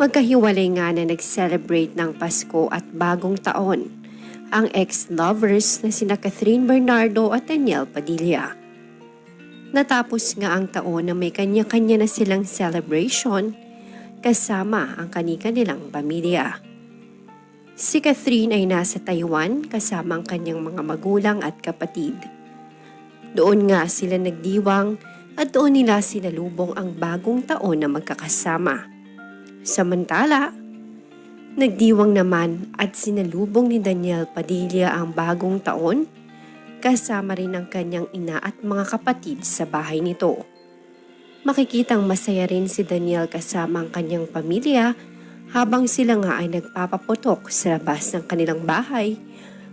Magkahiwalay nga na nag-celebrate ng Pasko at Bagong Taon ang ex-lovers na sina Catherine Bernardo at Daniel Padilla. Natapos nga ang taon na may kanya-kanya na silang celebration kasama ang kani-kanilang pamilya. Si Catherine ay nasa Taiwan kasama ang kanyang mga magulang at kapatid. Doon nga sila nagdiwang at doon nila sinalubong ang bagong taon na magkakasama. Samantala, nagdiwang naman at sinalubong ni Daniel Padilla ang bagong taon kasama rin ang kanyang ina at mga kapatid sa bahay nito. Makikitang masaya rin si Daniel kasama ang kanyang pamilya habang sila nga ay nagpapaputok sa labas ng kanilang bahay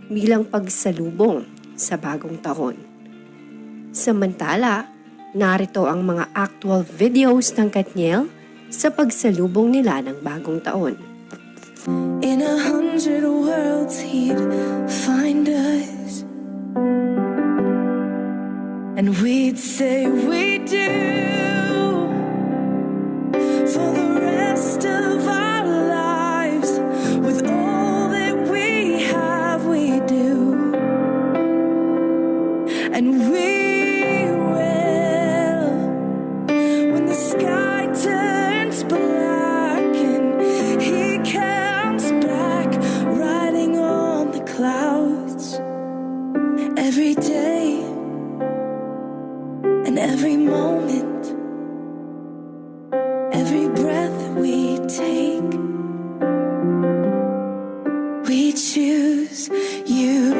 bilang pagsalubong sa bagong taon. Samantala, narito ang mga actual videos ng Katniel sa pagsalubong nila ng bagong taon. In 100 worlds he'd find us, and we'd say we do for the rest of our lives. With all that we have, we do, and we will when the sky turns black and he comes back riding on the clouds. Every day and every moment, every breath we take, we choose you.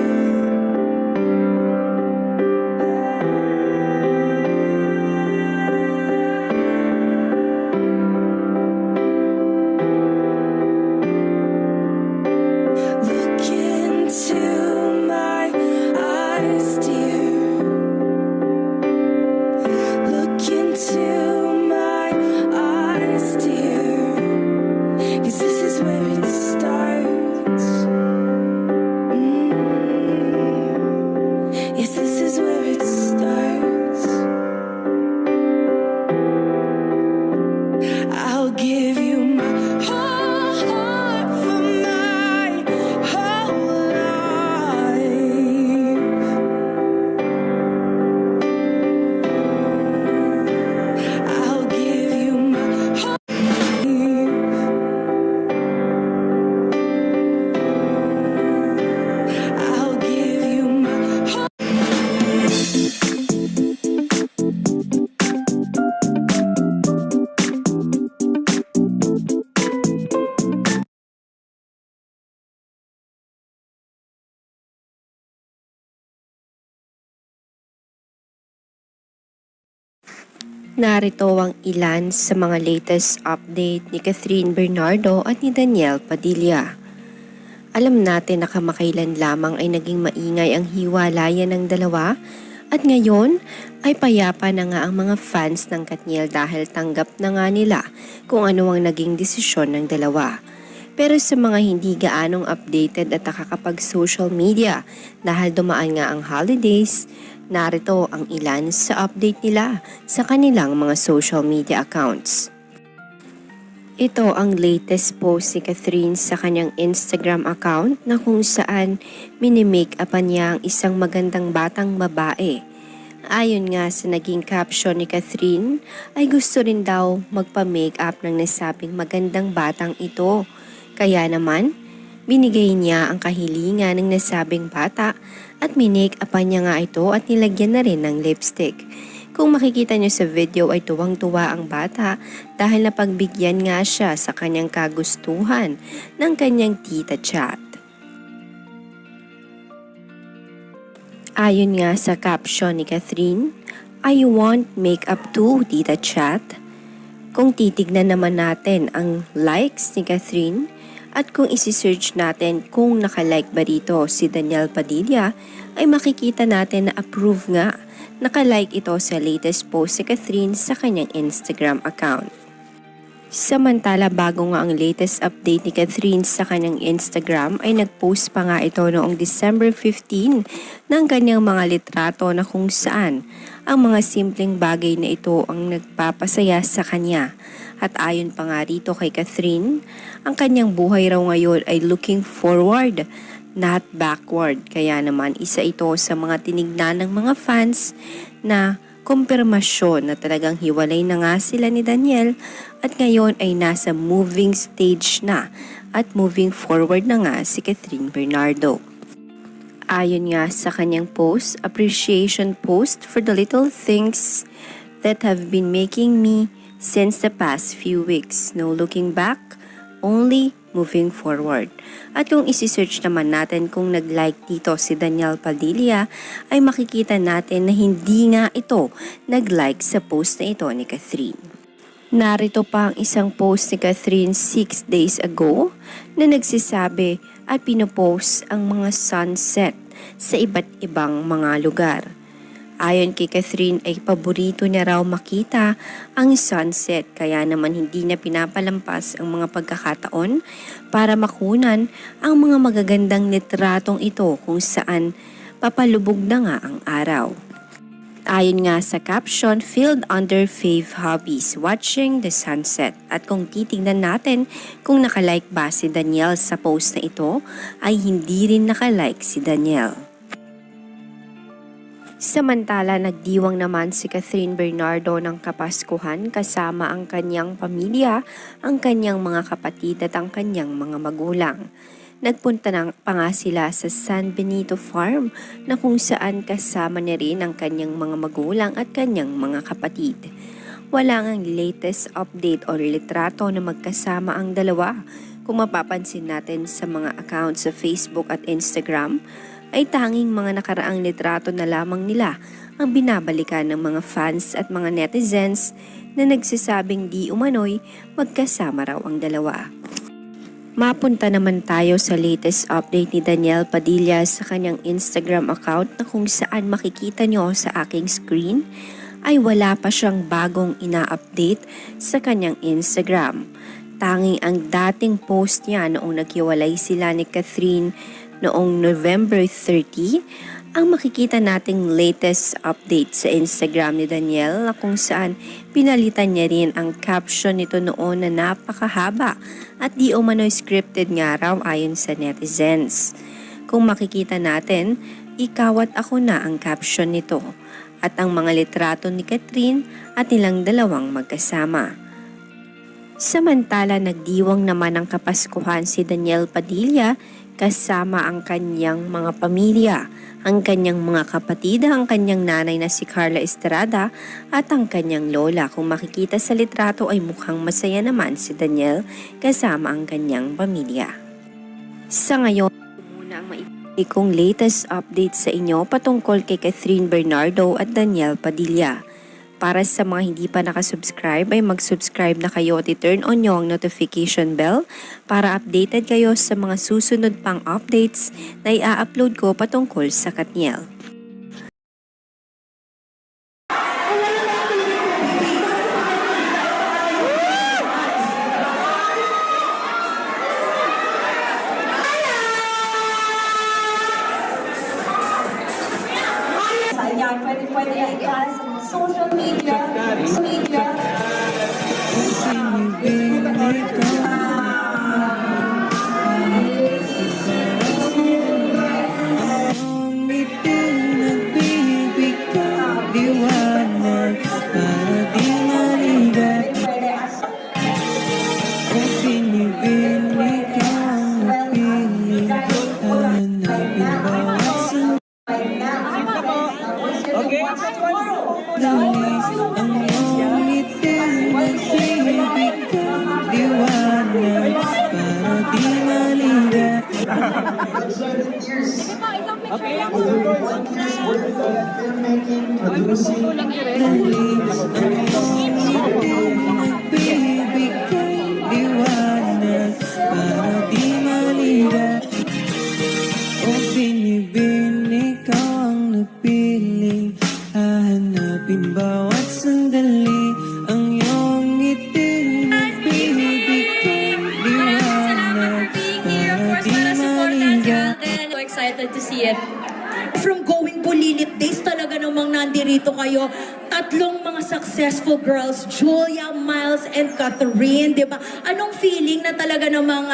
Look into my eyes, dear. Look into my eyes, dear. 'Cause this is where it starts. Yes, this is where it starts. I'll give you my whole heart for my whole life. I'll give you my whole life. I'll give you my whole Narito ang ilan sa mga latest update ni Catherine Bernardo at ni Daniel Padilla. Alam natin na kamakailan lamang ay naging maingay ang hiwalayan ng dalawa at ngayon ay payapa na nga ang mga fans ng Katniel dahil tanggap na nga nila kung ano ang naging desisyon ng dalawa. Pero sa mga hindi gaanong updated at nakakapag-social media dahil dumaan nga ang holidays, narito ang ilan sa update nila sa kanilang mga social media accounts. Ito ang latest post ni Catherine sa kanyang Instagram account na kung saan minimake-upan niya ang isang magandang batang babae. Ayon nga sa naging caption ni Catherine, ay gusto rin daw magpa-makeup ng nasabing magandang batang ito. Kaya naman, binigay niya ang kahilingan ng nasabing bata at minake-upan niya nga ito at nilagyan na rin ng lipstick. Kung makikita niyo sa video ay tuwang-tuwa ang bata dahil napagbigyan nga siya sa kanyang kagustuhan ng kanyang tita Chat. Ayon nga sa caption ni Catherine, I want makeup too, tita Chat. Kung titignan naman natin ang likes ni Catherine at kung isi-search natin kung nakalike ba dito si Daniel Padilla, ay makikita natin na approve nga. Nakalike ito sa latest post si Catherine sa kanyang Instagram account. Samantala bago nga ang latest update ni Catherine sa kanyang Instagram ay nagpost pa nga ito noong December 15 ng kanyang mga litrato na kung saan ang mga simpleng bagay na ito ang nagpapasaya sa kanya. At ayon pa nga rito kay Catherine, ang kanyang buhay raw ngayon ay looking forward, not backward. Kaya naman isa ito sa mga tinignan ng mga fans na kumpirmasyon na talagang hiwalay na nga sila ni Daniel at ngayon ay nasa moving stage na at moving forward na nga si Catherine Bernardo. Ayon nga sa kanyang post, appreciation post for the little things that have been making me since the past few weeks. No looking back, only moving forward. At kung isi-search naman natin kung nag-like dito si Daniel Padilla, ay makikita natin na hindi nga ito nag-like sa post na ito ni Catherine. Narito pa ang isang post ni Catherine 6 days ago na nagsisabi at pinopost ang mga sunset sa iba't ibang mga lugar. Ayon kay Catherine ay paborito niya raw makita ang sunset kaya naman hindi na pinapalampas ang mga pagkakataon para makunan ang mga magagandang litratong ito kung saan papalubog na nga ang araw. Ayon nga sa caption, filled under fave hobbies, watching the sunset. At kung titingnan natin kung nakalike ba si Daniel sa post na ito, ay hindi rin nakalike si Daniel. Samantala, nagdiwang naman si Catherine Bernardo ng Kapaskuhan kasama ang kanyang pamilya, ang kanyang mga kapatid at ang kanyang mga magulang. Nagpunta na pa nga sila sa San Benito Farm na kung saan kasama niya rin ang kanyang mga magulang at kanyang mga kapatid. Wala ngang latest update o litrato na magkasama ang dalawa. Kung mapapansin natin sa mga accounts sa Facebook at Instagram, ay tanging mga nakaraang litrato na lamang nila ang binabalikan ng mga fans at mga netizens na nagsasabing di umano'y magkasama raw ang dalawa. Mapunta naman tayo sa latest update ni Daniel Padilla sa kanyang Instagram account na kung saan makikita nyo sa aking screen ay wala pa siyang bagong ina-update sa kanyang Instagram. Tanging ang dating post niya noong naghiwalay sila ni Catherine noong November 30, ang makikita nating latest update sa Instagram ni Daniel na kung saan pinalitan niya rin ang caption nito noon na napakahaba at di umano'y scripted nga raw ayon sa netizens. Kung makikita natin, ikaw at ako na ang caption nito at ang mga litrato ni Catherine at nilang dalawang magkasama. Samantala, nagdiwang naman ang Kapaskuhan si Daniel Padilla kasama ang kanyang mga pamilya, ang kanyang mga kapatid, ang kanyang nanay na si Carla Estrada at ang kanyang lola. Kung makikita sa litrato ay mukhang masaya naman si Daniel kasama ang kanyang pamilya. Sa ngayon, muna ang maibigay kong latest update sa inyo patungkol kay Catherine Bernardo at Daniel Padilla. Para sa mga hindi pa nakasubscribe ay mag-subscribe na kayo at i-turn on nyo ang notification bell para updated kayo sa mga susunod pang updates na i-upload ko patungkol sa Katniel. Ayan, pwede yan sa social media. Hanapin bawat sandali ang iyong ngiti. excited to see it. From Going Pulilit days, talaga namang nandirito kayo. Tatlong mga successful girls, Julia, Miles, and Catherine, di ba? Anong feeling na talaga namang,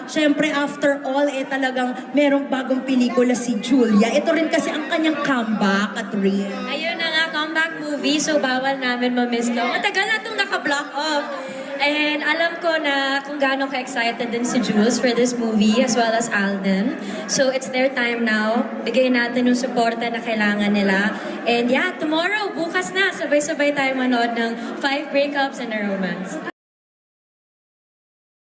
syempre after all, talagang merong bagong pelikula si Julia. Ito rin kasi ang kanyang comeback, Catherine. Ayun na nga, comeback movie, so bawal namin ma-miss to. Matagal na itong naka-block off. And alam ko na kung gaano ka-excited din si Jules for this movie as well as Alden. So it's their time now. Bigay natin yung suporta na kailangan nila. And yeah, tomorrow, bukas na, sabay-sabay tayo manood ng 5 Breakups and a Romance.